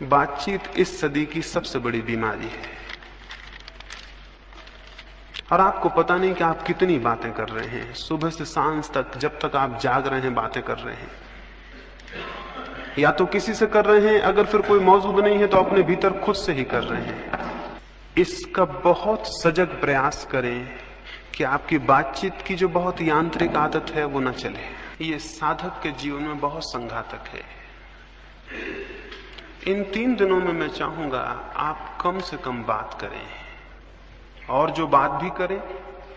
बातचीत इस सदी की सबसे बड़ी बीमारी है और आपको पता नहीं कि आप कितनी बातें कर रहे हैं। सुबह से सांझ तक, जब तक आप जाग रहे हैं, बातें कर रहे हैं। या तो किसी से कर रहे हैं, अगर फिर कोई मौजूद नहीं है तो अपने भीतर खुद से ही कर रहे हैं। इसका बहुत सजग प्रयास करें कि आपकी बातचीत की जो बहुत यांत्रिक आदत है वो न चले। ये साधक के जीवन में बहुत संघातक है। इन 3 दिनों में मैं चाहूंगा आप कम से कम बात करें, और जो बात भी करें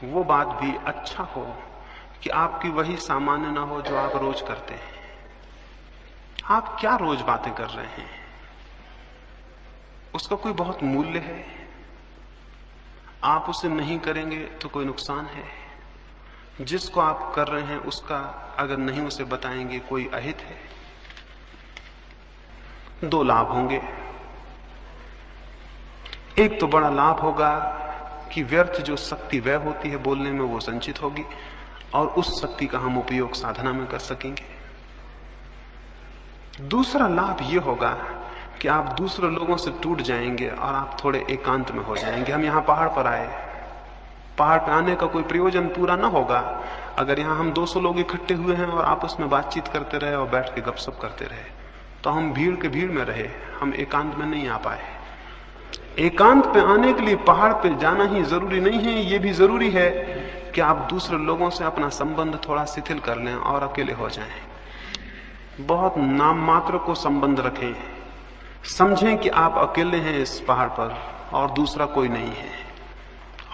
वो बात भी अच्छा हो कि आपकी वही सामान्य ना हो जो आप रोज करते हैं। आप क्या रोज बातें कर रहे हैं, उसका कोई बहुत मूल्य है? आप उसे नहीं करेंगे तो कोई नुकसान है? जिसको आप कर रहे हैं उसका अगर नहीं उसे बताएंगे कोई अहित है? 2 लाभ होंगे। एक तो बड़ा लाभ होगा कि व्यर्थ जो शक्ति व्यय होती है बोलने में वो संचित होगी और उस शक्ति का हम उपयोग साधना में कर सकेंगे। दूसरा लाभ ये होगा कि आप दूसरे लोगों से टूट जाएंगे और आप थोड़े एकांत में हो जाएंगे। हम यहाँ पहाड़ पर आए, पहाड़ पर आने का कोई प्रयोजन पूरा ना होगा अगर यहाँ हम 200 लोग इकट्ठे हुए हैं और आपस में बातचीत करते रहे और बैठ के गपशप करते रहे, तो हम भीड़ के भीड़ में रहे, हम एकांत में नहीं आ पाए। एकांत पे आने के लिए पहाड़ पे जाना ही जरूरी नहीं है, ये भी जरूरी है कि आप दूसरे लोगों से अपना संबंध थोड़ा शिथिल कर लें और अकेले हो जाएं। बहुत नाम मात्र को संबंध रखें, समझें कि आप अकेले हैं इस पहाड़ पर और दूसरा कोई नहीं है,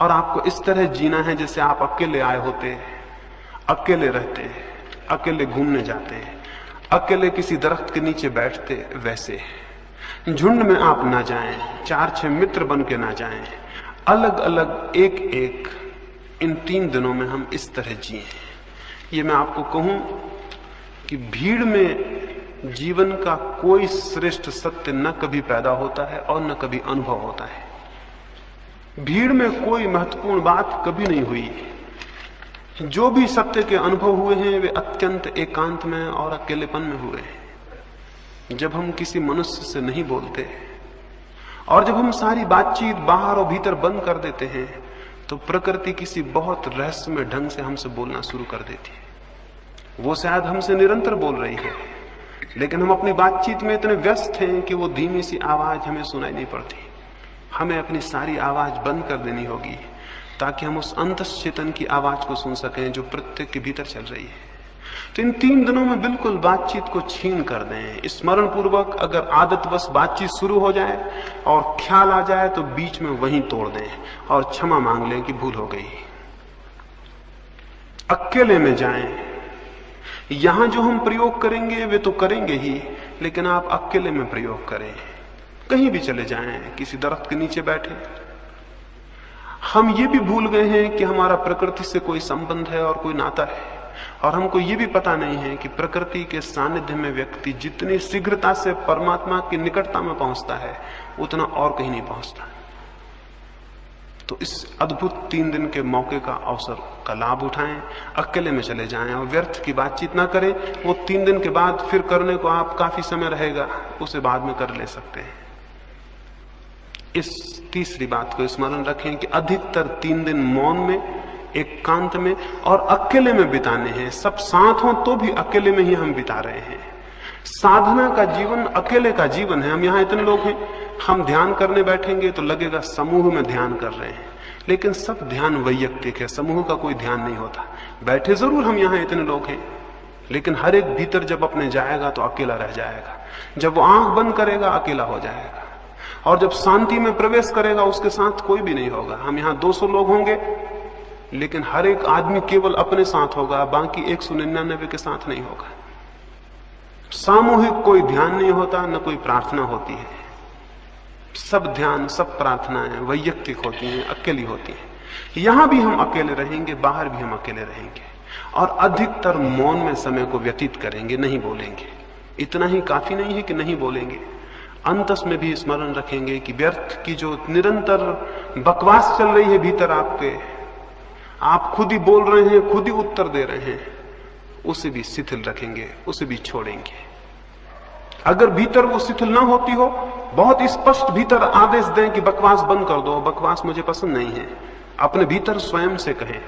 और आपको इस तरह जीना है जैसे आप अकेले आए होते, अकेले रहते, अकेले घूमने जाते, अकेले किसी दरख्त के नीचे बैठते। वैसे झुंड में आप ना जाएं, 4-6 मित्र बन के ना जाएं, अलग अलग एक एक। इन 3 दिनों में हम इस तरह जिए। ये मैं आपको कहूं कि भीड़ में जीवन का कोई श्रेष्ठ सत्य न कभी पैदा होता है और न कभी अनुभव होता है। भीड़ में कोई महत्वपूर्ण बात कभी नहीं हुई। जो भी सत्य के अनुभव हुए हैं वे अत्यंत एकांत में और अकेलेपन में हुए हैं। जब हम किसी मनुष्य से नहीं बोलते और जब हम सारी बातचीत बाहर और भीतर बंद कर देते हैं तो प्रकृति किसी बहुत रहस्यमय ढंग से हमसे बोलना शुरू कर देती है। वो शायद हमसे निरंतर बोल रही है, लेकिन हम अपनी बातचीत में इतने व्यस्त हैं कि वो धीमी सी आवाज हमें सुनाई नहीं पड़ती। हमें अपनी सारी आवाज बंद कर देनी होगी ताकि हम उस अंतश्चेतन की आवाज को सुन सकें जो प्रत्येक के भीतर चल रही है। तो इन 3 दिनों में बिल्कुल बातचीत को छीन कर दें। स्मरण पूर्वक अगर आदतवश बातचीत शुरू हो जाए और ख्याल आ जाए तो बीच में वहीं तोड़ दें और क्षमा मांग लें कि भूल हो गई। अकेले में जाएं। यहां जो हम प्रयोग करेंगे वे तो करेंगे ही, लेकिन आप अकेले में प्रयोग करें। कहीं भी चले जाएं, किसी दरख्त के नीचे बैठे। हम ये भी भूल गए हैं कि हमारा प्रकृति से कोई संबंध है और कोई नाता है, और हमको ये भी पता नहीं है कि प्रकृति के सानिध्य में व्यक्ति जितनी शीघ्रता से परमात्मा की निकटता में पहुंचता है उतना और कहीं नहीं पहुंचता। तो इस अद्भुत 3 दिन के मौके का, अवसर का लाभ उठाएं, अकेले में चले जाएं और व्यर्थ की बातचीत ना करें। वो 3 दिन के बाद फिर करने को आप काफी समय रहेगा, उसे बाद में कर ले सकते हैं। इस तीसरी बात को स्मरण रखें कि अधिकतर 3 दिन मौन में, एकांत में और अकेले में बिताने हैं। सब साथ हों तो भी अकेले में ही हम बिता रहे हैं। साधना का जीवन अकेले का जीवन है। हम यहाँ इतने लोग हैं, हम ध्यान करने बैठेंगे तो लगेगा समूह में ध्यान कर रहे हैं, लेकिन सब ध्यान वैयक्तिक है, समूह का कोई ध्यान नहीं होता। बैठे जरूर हम यहाँ इतने लोग हैं, लेकिन हर एक भीतर जब अपने जाएगा तो अकेला रह जाएगा। जब वो आंख बंद करेगा अकेला हो जाएगा, और जब शांति में प्रवेश करेगा उसके साथ कोई भी नहीं होगा। हम यहाँ 200 लोग होंगे, लेकिन हर एक आदमी केवल अपने साथ होगा, बाकी 199 के साथ नहीं होगा। सामूहिक कोई ध्यान नहीं होता, न कोई प्रार्थना होती है। सब ध्यान, सब प्रार्थनाएं वैयक्तिक होती हैं, अकेली होती हैं। यहां भी हम अकेले रहेंगे, बाहर भी हम अकेले रहेंगे, और अधिकतर मौन में समय को व्यतीत करेंगे, नहीं बोलेंगे। इतना ही काफी नहीं है कि नहीं बोलेंगे, अंतस में भी स्मरण रखेंगे कि व्यर्थ की जो निरंतर बकवास चल रही है भीतर आपके, आप खुद ही बोल रहे हैं, खुद ही उत्तर दे रहे हैं, उसे भी शिथिल रखेंगे, उसे भी छोड़ेंगे। अगर भीतर वो शिथिल ना होती हो, बहुत स्पष्ट भीतर आदेश दें कि बकवास बंद कर दो, बकवास मुझे पसंद नहीं है, अपने भीतर स्वयं से कहें।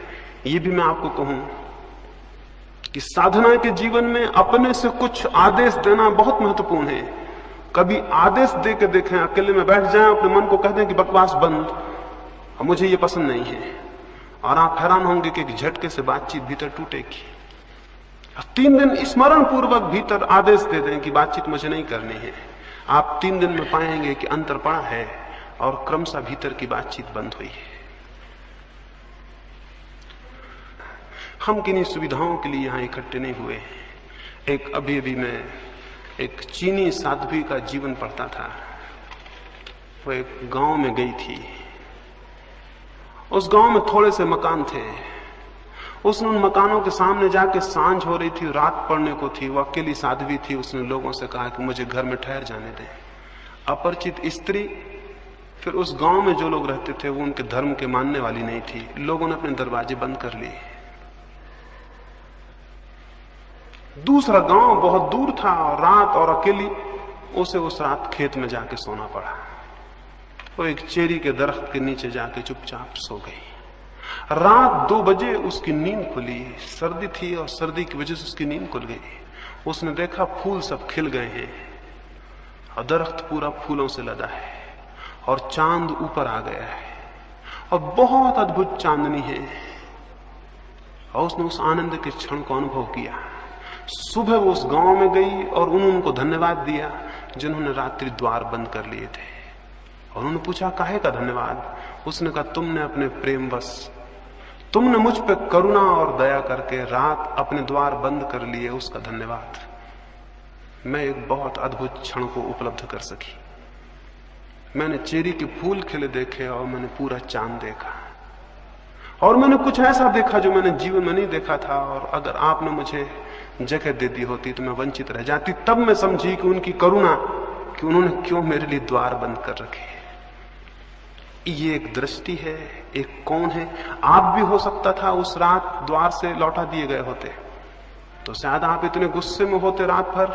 ये भी मैं आपको कहूं कि साधना के जीवन में अपने से कुछ आदेश देना बहुत महत्वपूर्ण है। कभी आदेश दे के देखें, अकेले में बैठ जाएं, अपने मन को कह दें कि बकवास बंद, और मुझे ये पसंद नहीं है, और आप हैरान होंगे कि एक झटके से बातचीत भीतर टूटेगी। 3 दिन स्मरण पूर्वक भीतर आदेश दे दें कि बातचीत मुझे नहीं करनी है। आप 3 दिन में पाएंगे कि अंतर पड़ा है और क्रमशः भीतर की बातचीत बंद हुई है। हम किन्हीं सुविधाओं के लिए यहां इकट्ठे नहीं हुए। एक अभी मैं एक चीनी साध्वी का जीवन पढ़ता था। वो एक गांव में गई थी। उस गांव में थोड़े से मकान थे। उसने उन मकानों के सामने जाके, सांझ हो रही थी, रात पड़ने को थी, वो अकेली साध्वी थी। उसने लोगों से कहा कि मुझे घर में ठहर जाने दें। अपरिचित स्त्री। फिर उस गांव में जो लोग रहते थे वो उनके धर्म के मानने वाली नहीं थी। लोगों ने अपने दरवाजे बंद कर लिए। दूसरा गांव बहुत दूर था और रात और अकेली, उसे उस रात खेत में जाके सोना पड़ा। वो एक चेरी के दरख्त के नीचे जाके चुपचाप सो गई। रात 2 बजे उसकी नींद खुली। सर्दी थी और सर्दी की वजह से उसकी नींद खुल गई। उसने देखा फूल सब खिल गए हैं और दरख्त पूरा फूलों से लदा है और चांद ऊपर आ गया है और बहुत अद्भुत चांदनी है। और उसने उस आनंद के क्षण को अनुभव किया। सुबह वो उस गांव में गई और उनको धन्यवाद दिया जिन्होंने रात्रि द्वार बंद कर लिए थे। और उन्होंने पूछा, काहे का धन्यवाद? उसने कहा, तुमने अपने प्रेमवश, तुमने मुझ पे करुणा और दया करके रात अपने द्वार बंद कर लिए, उसका धन्यवाद। मैं एक बहुत अद्भुत क्षण को उपलब्ध कर सकी। मैंने चेरी के फूल खिले देखे और मैंने पूरा चांद देखा और मैंने कुछ ऐसा देखा जो मैंने जीवन में नहीं देखा था। और अगर आपने मुझे जगह दे दी होती तो मैं वंचित रह जाती। तब मैं समझी कि उनकी करुणा, कि उन्होंने क्यों मेरे लिए द्वार बंद कर रखे। ये एक दृष्टि है, एक कौन है। आप भी हो सकता था उस रात द्वार से लौटा दिए गए होते तो शायद आप इतने गुस्से में होते रात भर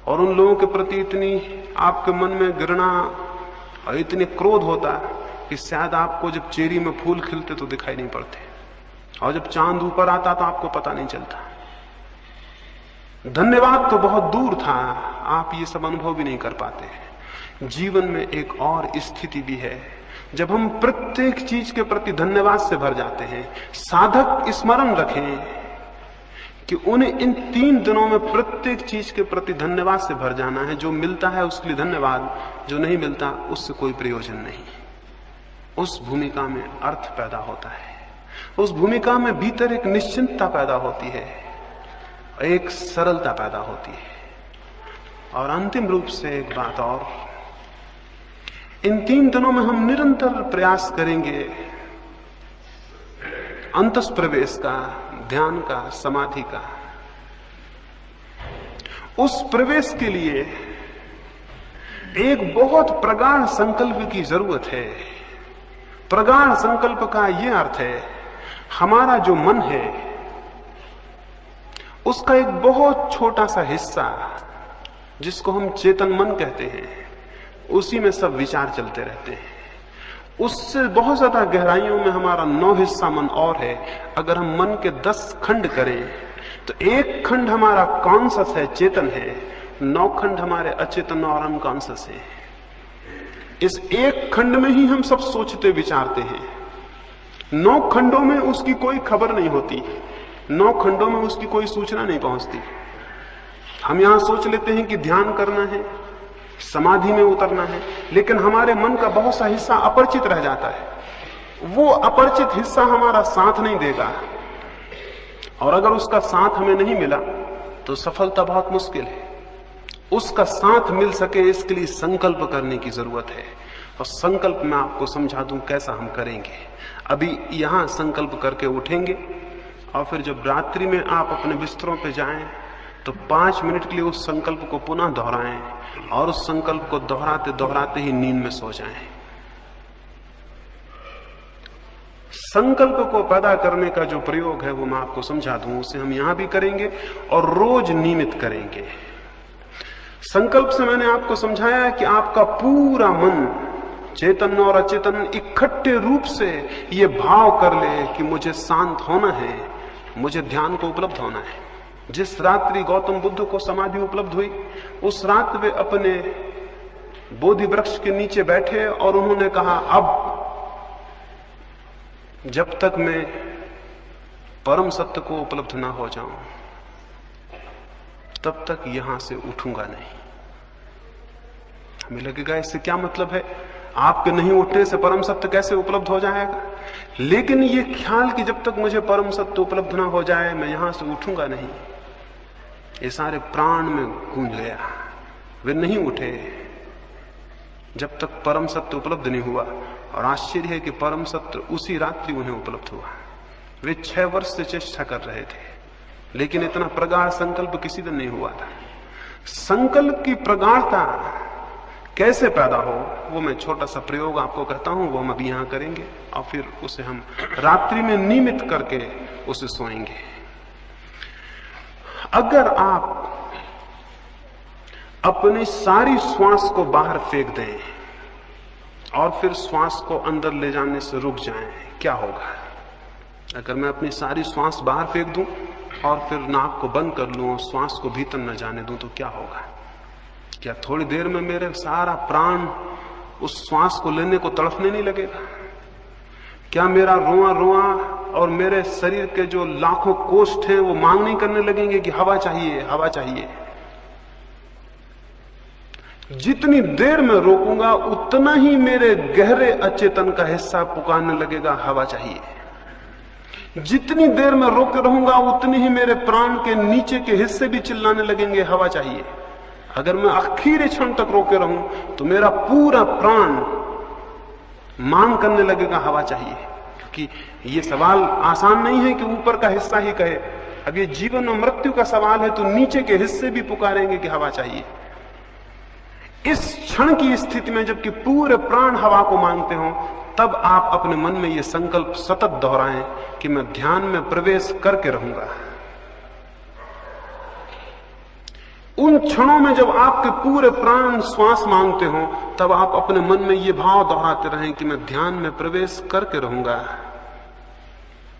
और उन लोगों के प्रति इतनी आपके मन में घृणा और इतने क्रोध होता कि शायद आपको जब चेरी में फूल खिलते तो दिखाई नहीं पड़ते और जब चांद ऊपर आता तो आपको पता नहीं चलता। धन्यवाद तो बहुत दूर था, आप ये सब अनुभव भी नहीं कर पाते। जीवन में एक और स्थिति भी है जब हम प्रत्येक चीज के प्रति धन्यवाद से भर जाते हैं। साधक स्मरण रखें कि उन्हें इन 3 दिनों में प्रत्येक चीज के प्रति धन्यवाद से भर जाना है। जो मिलता है उसके लिए धन्यवाद, जो नहीं मिलता उससे कोई प्रयोजन नहीं। उस भूमिका में अर्थ पैदा होता है, उस भूमिका में भीतर एक निश्चिंतता पैदा होती है, एक सरलता पैदा होती है। और अंतिम रूप से एक बात और, इन 3 दिनों में हम निरंतर प्रयास करेंगे अंतस प्रवेश का, ध्यान का, समाधि का। उस प्रवेश के लिए एक बहुत प्रगाढ़ संकल्प की जरूरत है। प्रगाढ़ संकल्प का यह अर्थ है, हमारा जो मन है उसका एक बहुत छोटा सा हिस्सा जिसको हम चेतन मन कहते हैं, उसी में सब विचार चलते रहते हैं। उससे बहुत ज्यादा गहराइयों में हमारा 9 हिस्सा मन और है। अगर हम मन के 10 खंड करें तो एक खंड हमारा कॉन्शस है, चेतन है, 9 खंड हमारे अचेतन और अनकॉन्शस है। इस एक खंड में ही हम सब सोचते विचारते हैं। 9 खंडों में उसकी कोई खबर नहीं होती, 9 खंडों में उसकी कोई सूचना नहीं पहुंचती। हम यहां सोच लेते हैं कि ध्यान करना है, समाधि में उतरना है, लेकिन हमारे मन का बहुत सा हिस्सा अपरिचित रह जाता है। वो अपरिचित हिस्सा हमारा साथ नहीं देगा और अगर उसका साथ हमें नहीं मिला तो सफलता बहुत मुश्किल है। उसका साथ मिल सके इसके लिए संकल्प करने की जरूरत है। और संकल्प मैं आपको समझा दूं कैसा हम करेंगे। अभी यहां संकल्प करके उठेंगे और फिर जब रात्रि में आप अपने बिस्तरों पे जाएं तो 5 मिनट के लिए उस संकल्प को पुनः दोहराएं और उस संकल्प को दोहराते दोहराते ही नींद में सो जाएं। संकल्प को पैदा करने का जो प्रयोग है वो मैं आपको समझा दूं, उसे हम यहां भी करेंगे और रोज नियमित करेंगे। संकल्प से मैंने आपको समझाया कि आपका पूरा मन, चेतन और अचेतन, इकट्ठे रूप से ये भाव कर ले कि मुझे शांत होना है, मुझे ध्यान को उपलब्ध होना है। जिस रात्रि गौतम बुद्ध को समाधि उपलब्ध हुई, उस रात वे अपने बोधि वृक्ष के नीचे बैठे और उन्होंने कहा, अब जब तक मैं परम सत्य को उपलब्ध ना हो जाऊं तब तक यहां से उठूंगा नहीं। हमें लगेगा इससे क्या मतलब है, आपके नहीं उठने से परम सत्य कैसे उपलब्ध हो जाएगा? लेकिन ये ख्याल कि जब तक मुझे परम सत्य उपलब्ध ना हो जाए मैं यहां से उठूंगा नहीं, ये सारे प्राण में गूंज गया। वे नहीं उठे जब तक परम सत्य उपलब्ध नहीं हुआ। और आश्चर्य है कि परम सत्य उसी रात्रि उन्हें उपलब्ध हुआ। वे 6 वर्ष से चेष्टा कर रहे थे, लेकिन इतना प्रगाढ़ संकल्प किसी दिन नहीं हुआ था। संकल्प की प्रगाढ़ता कैसे पैदा हो, वो मैं छोटा सा प्रयोग आपको कहता हूं, वो हम अभी यहां करेंगे और फिर उसे हम रात्रि में नियमित करके उसे सोएंगे। अगर आप अपनी सारी श्वास को बाहर फेंक दें और फिर श्वास को अंदर ले जाने से रुक जाएं, क्या होगा? अगर मैं अपनी सारी श्वास बाहर फेंक दूं और फिर नाक को बंद कर लूं और श्वास को भीतर न जाने दूं तो क्या होगा? क्या थोड़ी देर में मेरे सारा प्राण उस श्वास को लेने को तड़फने नहीं लगेगा? क्या मेरा रोआ रोआ और मेरे शरीर के जो लाखों कोष्ठ हैं वो मांग नहीं करने लगेंगे कि हवा चाहिए, हवा चाहिए? जितनी देर में रोकूंगा उतना ही मेरे गहरे अचेतन का हिस्सा पुकारने लगेगा, हवा चाहिए। जितनी देर में रोके रहूंगा उतनी ही मेरे प्राण के नीचे के हिस्से भी चिल्लाने लगेंगे, हवा चाहिए। अगर मैं आखिरी क्षण तक रोके रहूं तो मेरा पूरा प्राण मांग करने लगेगा, हवा चाहिए। क्योंकि ये सवाल आसान नहीं है कि ऊपर का हिस्सा ही कहे। अब ये जीवन और मृत्यु का सवाल है तो नीचे के हिस्से भी पुकारेंगे कि हवा चाहिए। इस क्षण की स्थिति में जबकि पूरे प्राण हवा को मांगते हो, तब आप अपने मन में ये संकल्प सतत दोहराएं कि मैं ध्यान में प्रवेश करके रहूंगा। उन क्षणों में जब आपके पूरे प्राण श्वास मांगते हो, तब आप अपने मन में ये भाव दोहराते रहें कि मैं ध्यान में प्रवेश करके रहूंगा।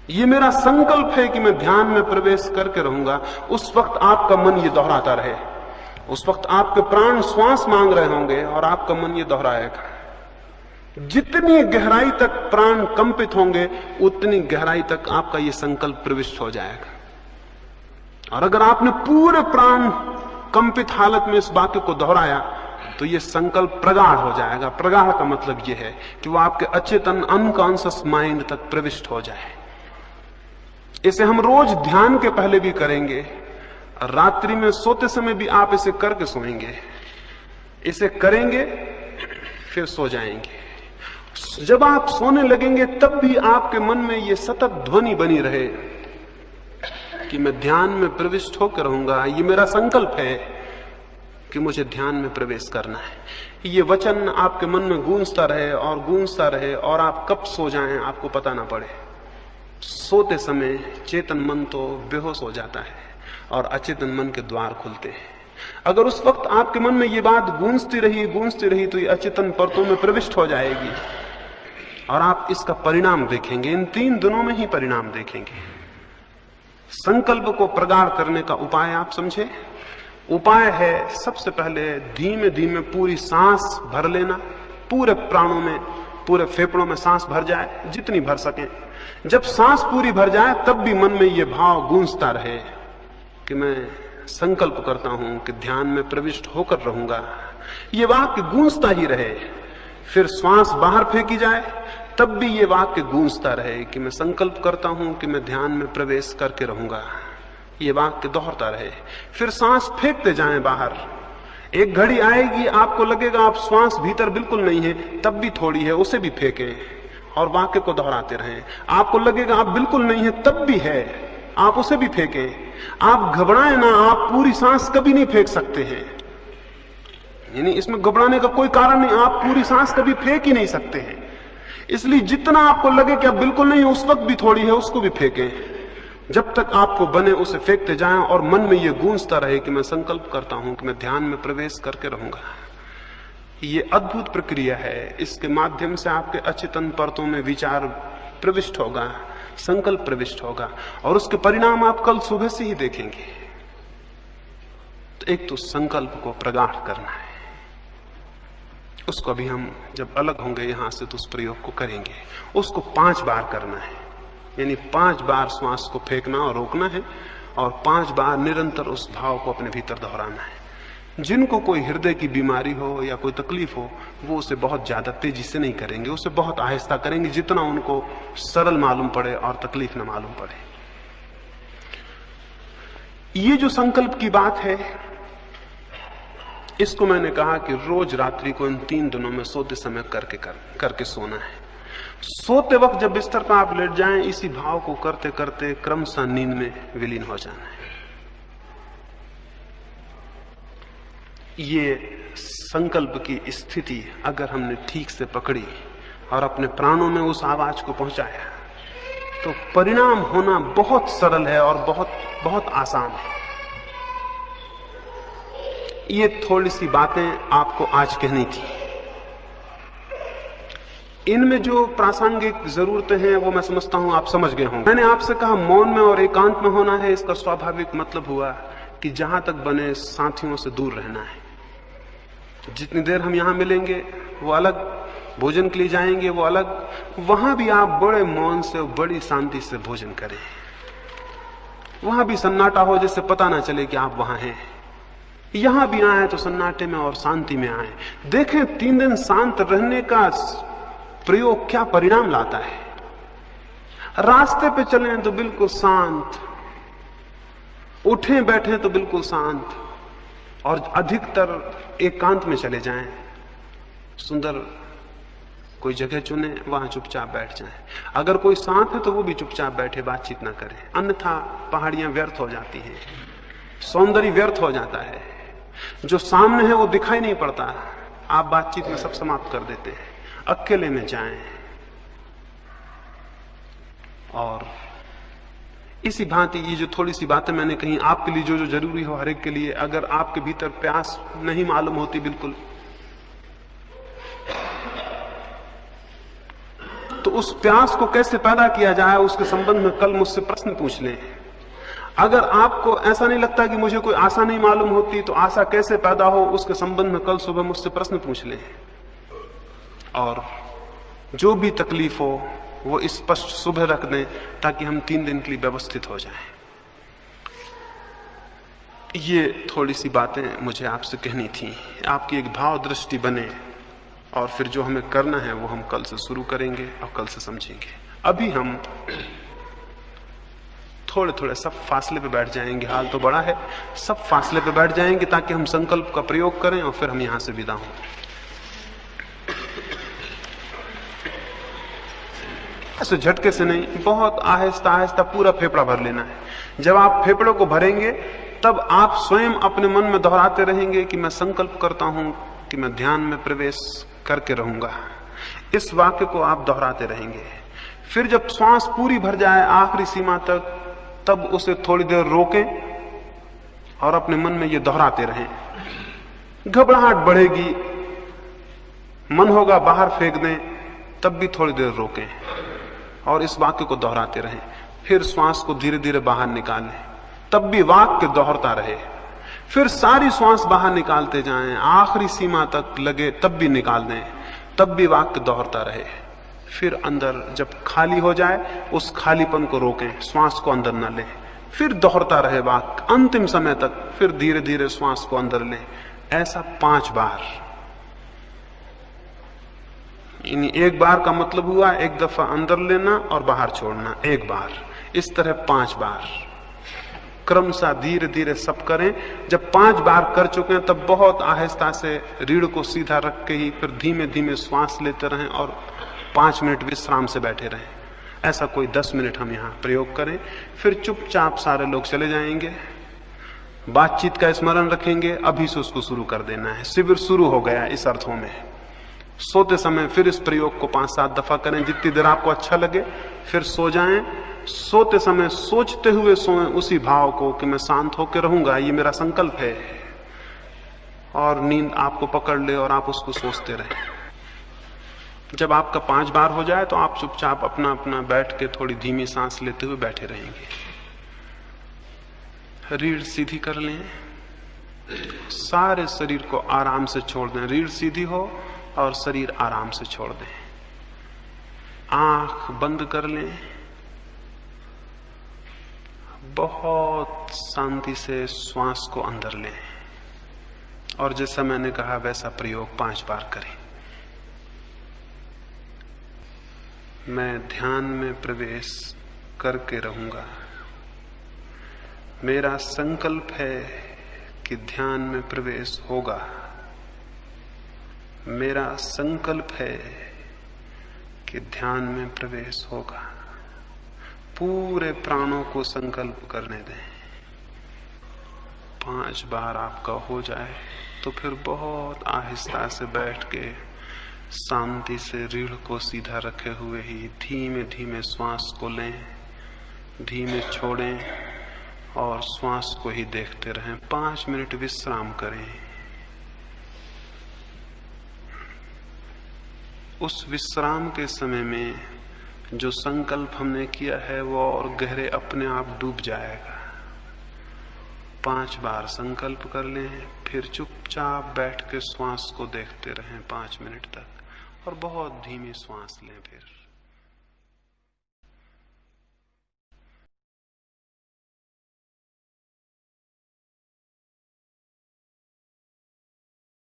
ये मेरा संकल्प है कि मैं ध्यान में प्रवेश करके रहूंगा। उस वक्त आपका मन ये दोहराता रहे। उस वक्त आपके प्राण श्वास मांग रहे होंगे और आपका मन ये दोहराएगा। जितनी गहराई तक प्राण कंपित होंगे उतनी गहराई तक आपका ये संकल्प प्रविष्ट हो जाएगा। और अगर आपने पूरे प्राण कंपित हालत में इस वाक्य को दोहराया तो ये संकल्प प्रगाढ़ हो जाएगा। प्रगाढ़ का मतलब ये है कि वो आपके अचेतन अनकॉन्शियस माइंड तक प्रविष्ट हो जाए। इसे हम रोज ध्यान के पहले भी करेंगे, रात्रि में सोते समय भी आप इसे करके सोएंगे। इसे करेंगे फिर सो जाएंगे। जब आप सोने लगेंगे तब भी आपके मन में यह सतत ध्वनि बनी रहे कि मैं ध्यान में प्रविष्ट होकर रहूंगा। ये मेरा संकल्प है कि मुझे ध्यान में प्रवेश करना है। ये वचन आपके मन में गूंजता रहे और गूंजता रहे और आप कब सो जाएं आपको पता ना पड़े। सोते समय चेतन मन तो बेहोश हो जाता है और अचेतन मन के द्वार खुलते हैं। अगर उस वक्त आपके मन में ये बात गूंजती रही तो ये अचेतन परतों में प्रविष्ट हो जाएगी और आप इसका परिणाम देखेंगे। इन 3 दिनों में ही परिणाम देखेंगे। संकल्प को प्रगाढ़ करने का उपाय आप समझे। उपाय है सबसे पहले धीमे धीमे पूरी सांस भर लेना। पूरे प्राणों में, पूरे फेफड़ों में सांस भर जाए जितनी भर सके। जब सांस पूरी भर जाए तब भी मन में यह भाव गूंजता रहे कि मैं संकल्प करता हूं कि ध्यान में प्रविष्ट होकर रहूंगा। ये वाक्य गूंजता ही रहे। फिर श्वास बाहर फेंकी जाए तब भी ये वाक्य गूंजता रहे कि मैं संकल्प करता हूं कि मैं ध्यान में प्रवेश करके रहूंगा। ये वाक्य दोहरता रहे। फिर सांस फेंकते जाएं बाहर। एक घड़ी आएगी आपको लगेगा आप श्वास भीतर बिल्कुल नहीं है, तब भी थोड़ी है, उसे भी फेंकें और वाक्य को दोहराते रहें। आपको लगेगा आप बिल्कुल नहीं है, तब भी है, आप उसे भी फेंकें। आप घबराएं ना, आप पूरी सांस कभी नहीं फेंक सकते हैं। यानी इसमें घबराने का कोई कारण नहीं, आप पूरी सांस कभी फेंक ही नहीं सकते हैं। इसलिए जितना आपको लगे कि आप बिल्कुल नहीं, उस वक्त भी थोड़ी है, उसको भी फेंकें। जब तक आपको बने उसे फेंकते जाएं और मन में यह गूंजता रहे कि मैं संकल्प करता हूं कि मैं ध्यान में प्रवेश करके रहूंगा। ये अद्भुत प्रक्रिया है। इसके माध्यम से आपके अचेतन परतों में विचार प्रविष्ट होगा, संकल्प प्रविष्ट होगा, और उसके परिणाम आप कल सुबह से ही देखेंगे। तो एक तो संकल्प को प्रगाढ़ करना है, उसको अभी हम जब अलग होंगे यहां से तो उस प्रयोग को करेंगे। उसको 5 बार करना है, यानी 5 बार श्वास को फेंकना और रोकना है, और 5 बार निरंतर उस भाव को अपने भीतर दोहराना है। जिनको कोई हृदय की बीमारी हो या कोई तकलीफ हो, वो उसे बहुत ज्यादा तेजी से नहीं करेंगे, उसे बहुत आहिस्ता करेंगे, जितना उनको सरल मालूम पड़े और तकलीफ न मालूम पड़े। ये जो संकल्प की बात है, इसको मैंने कहा कि रोज रात्रि को इन 3 दिनों में सोते समय करके सोना है। सोते वक्त जब बिस्तर पर आप लेट जाएं, इसी भाव को करते करते क्रमशः नींद में विलीन हो जाना है। ये संकल्प की स्थिति अगर हमने ठीक से पकड़ी और अपने प्राणों में उस आवाज को पहुंचाया, तो परिणाम होना बहुत सरल है और बहुत बहुत आसान है। ये थोड़ी सी बातें आपको आज कहनी थी। इनमें जो प्रासंगिक जरूरतें हैं वो मैं समझता हूं आप समझ गए होंगे। मैंने आपसे कहा मौन में और एकांत में होना है। इसका स्वाभाविक मतलब हुआ कि जहां तक बने साथियों से दूर रहना है। जितनी देर हम यहां मिलेंगे वो अलग, भोजन के लिए जाएंगे वो अलग, वहां भी आप बड़े मौन से, बड़ी शांति से भोजन करें। वहां भी सन्नाटा हो, जिससे पता ना चले कि आप वहां हैं। यहां भी आए तो सन्नाटे में और शांति में आए। देखें 3 दिन शांत रहने का प्रयोग क्या परिणाम लाता है। रास्ते पे चलें तो बिल्कुल शांत, उठें बैठें तो बिल्कुल शांत, और अधिकतर एकांत में चले जाएं। सुंदर कोई जगह चुने, वहां चुपचाप बैठ जाएं। अगर कोई साथ है तो वो भी चुपचाप बैठे, बातचीत ना करें, अन्यथा पहाड़ियां व्यर्थ हो जाती हैं, सौंदर्य व्यर्थ हो जाता है। जो सामने है वो दिखाई नहीं पड़ता, आप बातचीत में सब समाप्त कर देते हैं। अकेले में जाएं। और इसी भांति ये जो थोड़ी सी बातें मैंने कही आपके लिए, जो जरूरी हो हर एक के लिए, अगर आपके भीतर प्यास नहीं मालूम होती बिल्कुल, तो उस प्यास को कैसे पैदा किया जाए उसके संबंध में कल मुझसे प्रश्न पूछ लें। अगर आपको ऐसा नहीं लगता कि मुझे कोई आशा नहीं मालूम होती, तो आशा कैसे पैदा हो उसके संबंध में कल सुबह मुझसे प्रश्न पूछ लें। और जो भी तकलीफ हो वो स्पष्ट सुबह रख दें, ताकि हम 3 दिन के लिए व्यवस्थित हो जाएं। ये थोड़ी सी बातें मुझे आपसे कहनी थी, आपकी एक भाव दृष्टि बने, और फिर जो हमें करना है वो हम कल से शुरू करेंगे और कल से समझेंगे। अभी हम थोड़े थोड़े सब फासले पे बैठ जाएंगे। हाल तो बड़ा है, सब फासले पे बैठ जाएंगे ताकि हम संकल्प का प्रयोग करें और फिर हम यहां से विदा हों। ऐसे झटके से नहीं, बहुत आहिस्ता आहिस्ता पूरा फेफड़ा भर लेना है। जब आप फेफड़ों को भरेंगे तब आप स्वयं अपने मन में दोहराते रहेंगे कि मैं संकल्प करता हूं कि मैं ध्यान में प्रवेश करके रहूंगा। इस वाक्य को आप दोहराते रहेंगे। फिर जब श्वास पूरी भर जाए आखिरी सीमा तक, तब उसे थोड़ी देर रोकें और अपने मन में ये दोहराते रहें। घबराहट बढ़ेगी, मन होगा बाहर फेंक दें, तब भी थोड़ी देर रोकें और इस वाक्य को दोहराते रहें। फिर श्वास को धीरे धीरे बाहर निकालें, तब भी वाक्य दोहरता रहे। फिर सारी श्वास बाहर निकालते जाएं, आखिरी सीमा तक लगे तब भी निकाल दें, तब भी वाक्य दोहरता रहे। फिर अंदर जब खाली हो जाए उस खालीपन को रोकें, श्वास को अंदर न लें, फिर दोहरता रहे वाक्य अंतिम समय तक। फिर धीरे धीरे श्वास को अंदर लें। ऐसा 5 बार। एक बार का मतलब हुआ एक दफा अंदर लेना और बाहर छोड़ना, एक बार। इस तरह 5 बार क्रमशः धीरे धीरे सब करें। जब 5 बार कर चुके हैं तब बहुत आहिस्ता से रीढ़ को सीधा रख के ही फिर धीमे धीमे श्वास लेते रहें और 5 मिनट विश्राम से बैठे रहें। ऐसा कोई 10 मिनट हम यहाँ प्रयोग करें। फिर चुपचाप सारे लोग चले जाएंगे, बातचीत का स्मरण रखेंगे। अभी से उसको शुरू कर देना है। शिविर शुरू हो गया इस अर्थों में, सोते समय फिर इस प्रयोग को 5-7 दफा करें, जितनी देर आपको अच्छा लगे, फिर सो जाएं। सोते समय सोचते हुए सोएं उसी भाव को कि मैं शांत होकर रहूंगा, ये मेरा संकल्प है, और नींद आपको पकड़ ले और आप उसको सोचते रहें। जब आपका 5 बार हो जाए तो आप चुपचाप अपना अपना बैठ के थोड़ी धीमी सांस लेते हुए बैठे रहेंगे। रीढ़ सीधी कर लें, सारे शरीर को आराम से छोड़ दें। रीढ़ सीधी हो और शरीर आराम से छोड़ दें। आंख बंद कर लें, बहुत शांति से श्वास को अंदर लें, और जैसा मैंने कहा वैसा प्रयोग 5 बार करें। मैं ध्यान में प्रवेश करके रहूंगा। मेरा संकल्प है कि ध्यान में प्रवेश होगा। मेरा संकल्प है कि ध्यान में प्रवेश होगा। पूरे प्राणों को संकल्प करने दें। 5 बार आपका हो जाए तो फिर बहुत आहिस्ता से बैठ के शांति से रीढ़ को सीधा रखे हुए ही धीमे धीमे श्वास को लें, धीमे छोड़ें और श्वास को ही देखते रहें। 5 मिनट विश्राम करें। उस विश्राम के समय में जो संकल्प हमने किया है वो और गहरे अपने आप डूब जाएगा। 5 बार संकल्प कर लें, फिर चुपचाप बैठ के श्वास को देखते रहें 5 मिनट तक, और बहुत धीमी श्वास लें। फिर